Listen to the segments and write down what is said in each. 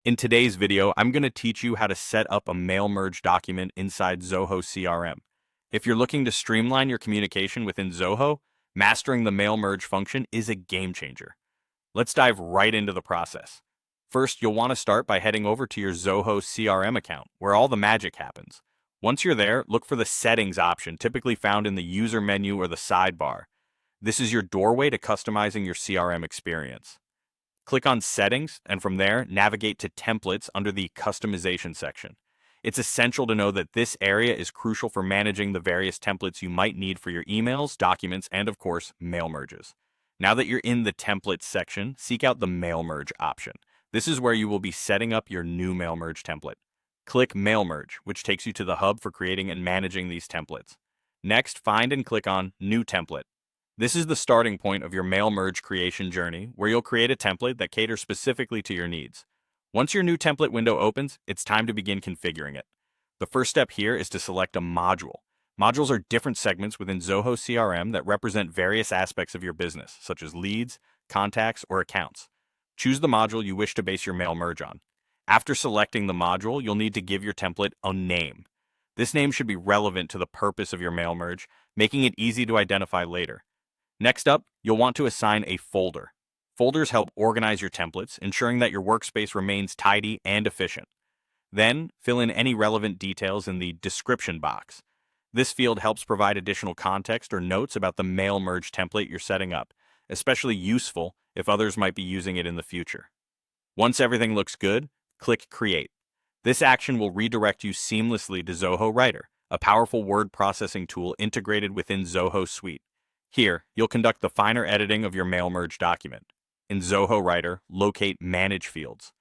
In today's video, I'm going to teach you how to set up a mail merge document inside Zoho CRM. If you're looking to streamline your communication within Zoho, mastering the mail merge function is a game changer. Let's dive right into the process. First, you'll want to start by heading over to your Zoho CRM account, where all the magic happens. Once you're there, look for the Settings option, typically found in the User menu or the sidebar. This is your doorway to customizing your CRM experience. Click on Settings, and from there, navigate to Templates under the Customization section. It's essential to know that this area is crucial for managing the various templates you might need for your emails, documents, and of course, mail merges. Now that you're in the Templates section, seek out the Mail Merge option. This is where you will be setting up your new Mail Merge template. Click Mail Merge, which takes you to the hub for creating and managing these templates. Next, find and click on New Template. This is the starting point of your mail merge creation journey, where you'll create a template that caters specifically to your needs. Once your new template window opens, it's time to begin configuring it. The first step here is to select a module. Modules are different segments within Zoho CRM that represent various aspects of your business, such as leads, contacts, or accounts. Choose the module you wish to base your mail merge on. After selecting the module, you'll need to give your template a name. This name should be relevant to the purpose of your mail merge, making it easy to identify later. Next up, you'll want to assign a folder. Folders help organize your templates, ensuring that your workspace remains tidy and efficient. Then, fill in any relevant details in the description box. This field helps provide additional context or notes about the mail merge template you're setting up, especially useful if others might be using it in the future. Once everything looks good, click Create. This action will redirect you seamlessly to Zoho Writer, a powerful word processing tool integrated within Zoho Suite. Here, you'll conduct the finer editing of your mail merge document. In Zoho Writer, locate Manage Fields.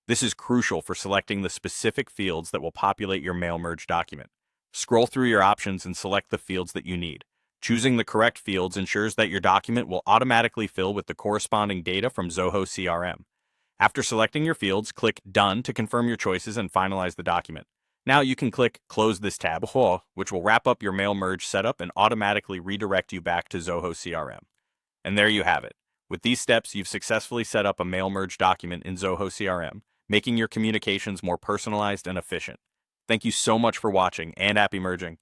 This is crucial for selecting the specific fields that will populate your mail merge document. Scroll through your options and select the fields that you need. Choosing the correct fields ensures that your document will automatically fill with the corresponding data from Zoho CRM. After selecting your fields, click Done to confirm your choices and finalize the document. Now you can click Close this tab, which will wrap up your mail merge setup and automatically redirect you back to Zoho CRM. And there you have it. With these steps, you've successfully set up a mail merge document in Zoho CRM, making your communications more personalized and efficient. Thank you so much for watching, and happy merging.